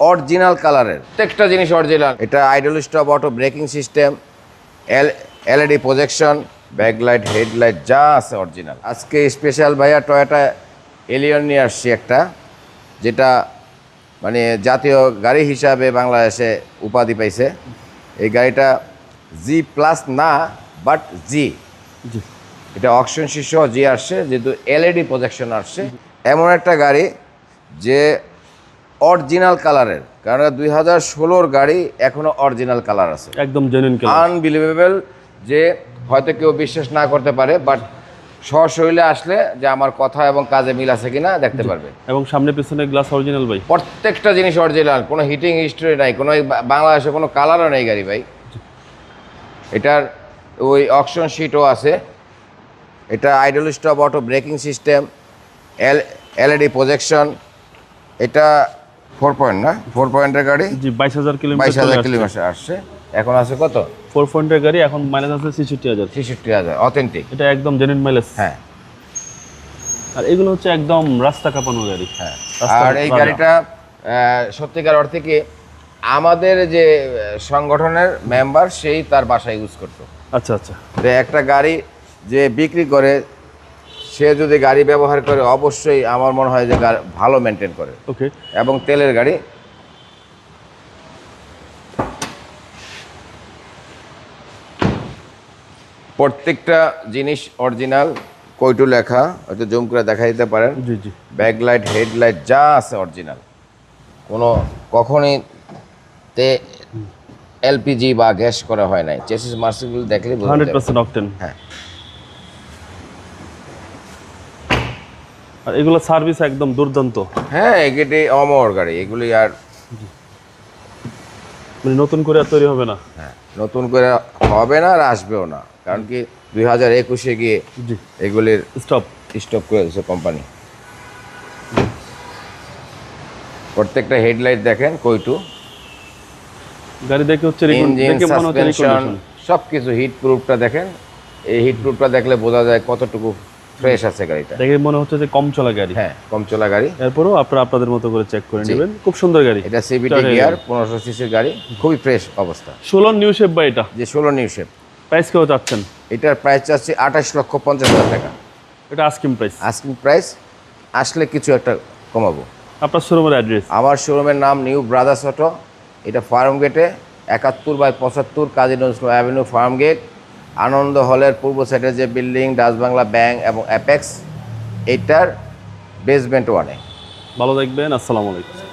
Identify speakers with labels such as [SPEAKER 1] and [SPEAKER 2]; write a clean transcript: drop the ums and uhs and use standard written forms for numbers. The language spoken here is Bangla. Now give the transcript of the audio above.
[SPEAKER 1] অরিজিনাল কালারের, প্রত্যেকটা জিনিস অরিজিনাল। এটা idle stop auto braking system, LED projection, backlight, headlight যা আছে অরিজিনাল। আজকে স্পেশাল ভাইয়া টয়োটা এলিয়ন নিয়ে আসছি একটা, যেটা মানে জাতীয় গাড়ি হিসাবে বাংলাদেশে উপাধি পাইছে। এই গাড়িটা জি প্লাস না, বাট জি, এটা অকশন শীর্ষ জি আসছে, যেহেতু এলইডি প্রজেকশন আসছে। এমন একটা গাড়ি যে অরিজিনাল কালারের, কারণ 2016-র গাড়ি এখনো অরিজিনাল কালার আছে,
[SPEAKER 2] একদম জেনুইন কালার,
[SPEAKER 1] আনবিলিভেবল। যে হয়তো কেউ বিশ্বাস না করতে পারে, বাট সশরীরে আসলে যে আমার কথা এবং কাজে মিল আছে কিনা দেখতে পারবে।
[SPEAKER 2] এবং সামনে পিছনে গ্লাস অরিজিনাল ভাই,
[SPEAKER 1] প্রত্যেকটা জিনিস অরিজিনাল, কোনো হিটিং হিস্ট্রি নাই, কোনো বাংলাদেশে কোনো কালারও নেই গাড়ি ভাই। এটার ওই অকশন শিটও আছে। এটা idle stop auto braking system, LED projection. এটা 4 পয়েন্ট না, 4 পয়েন্টের গাড়ি,
[SPEAKER 2] জি 22,000 কিলোমিটার
[SPEAKER 1] 22,000 কিলোমিটার আসছে। এখন আছে কত?
[SPEAKER 2] 4 পয়েন্টের গাড়ি, এখন মাইলেজ আছে 66,000।
[SPEAKER 1] 66,000 অথেন্টিক,
[SPEAKER 2] এটা একদম জেনুইন মাইলেজ।
[SPEAKER 1] হ্যাঁ।
[SPEAKER 2] আর এগুলো হচ্ছে একদম রাস্তা কাঁপানো গাড়ি।
[SPEAKER 1] হ্যাঁ, আর এই গাড়িটা সত্যিকার অর্থে কি আমাদের যে সংগঠনের মেম্বার, সেই তার বাসায় ইউজ করতো।
[SPEAKER 2] আচ্ছা আচ্ছা।
[SPEAKER 1] একটা গাড়ি যে বিক্রি করে, সে যদি গাড়ি ব্যবহার করে, অবশ্যই আমার মনে হয় যে ভালো মেনটেন করে।
[SPEAKER 2] ওকে।
[SPEAKER 1] এবং তেলের গাড়ি। প্রত্যেকটা জিনিস অরিজিনাল, কইটু লেখা, হয়তো জুম করে দেখা দিতে পারেন।
[SPEAKER 2] জি জি।
[SPEAKER 1] ব্যাকলাইট, হেডলাইট যা আছে অরিজিনাল, কোনো কখনই তে এলপিজি বা গ্যাস করা হয় নাই। চেসিস মার্সিবল দেখলে
[SPEAKER 2] 100% অকটেন।
[SPEAKER 1] হ্যাঁ।
[SPEAKER 2] আর এগুলো সার্ভিস একদম দুর্দান্ত।
[SPEAKER 1] হ্যাঁ, এগুলি অমর গাড়ি, এগুলি আর
[SPEAKER 2] মানে নতুন করে আর তৈরি হবে না।
[SPEAKER 1] হ্যাঁ, নতুন করে হবে না আর আসবেও না, কারণ কি 2021-এ গিয়ে
[SPEAKER 2] জি
[SPEAKER 1] এগুলির
[SPEAKER 2] স্টপ
[SPEAKER 1] করে দিয়েছে কোম্পানি। প্রত্যেকটা হেডলাইট দেখেন কইটু,
[SPEAKER 2] গাড়ি দেখে হচ্ছে
[SPEAKER 1] ইঞ্জিন, সাসপেনশন সব কিছু। হিট প্রুফটা দেখেন, এই হিট প্রুফটা দেখলে বোঝা যায় কতটুকু ফ্রেশ আছে গাড়িটা।
[SPEAKER 2] দেখে মনে হচ্ছে যে কম চলা গাড়ি।
[SPEAKER 1] হ্যাঁ, কম চলা গাড়ি।
[SPEAKER 2] এরপরও আপনারা আপনাদের মতো করে চেক করে নেবেন। খুব সুন্দর গাড়ি।
[SPEAKER 1] এটা সিভিটি গিয়ার, 1500 সিসির গাড়ি, খুবই ফ্রেশ অবস্থা।
[SPEAKER 2] 16 নিউ শেপ বা এটা
[SPEAKER 1] যে 16 নিউ শেপ।
[SPEAKER 2] প্রাইস কেউ চাচ্ছেন?
[SPEAKER 1] এটার প্রাইস চাচ্ছি 28,50,000 টাকা।
[SPEAKER 2] এটা আস্কিং প্রাইস।
[SPEAKER 1] আস্কিং প্রাইস, আসলে কিছু একটা কমাবো।
[SPEAKER 2] আপনার শোরুমের অ্যাড্রেস?
[SPEAKER 1] আমার শোরুমের নাম নিউ ব্রাদার্স অটো। এটা ফার্ম গেটে 71/75 Kazi Nazrul avenue, farm gate. আনন্দ হলের পূর্ব সাইডে যে বিল্ডিং, ডাচ বাংলা ব্যাংক এবং অ্যাপেক্স, এইটার বেসমেন্ট 1-এ।
[SPEAKER 2] ভালো থাকবেন। আসসালামু আলাইকুম।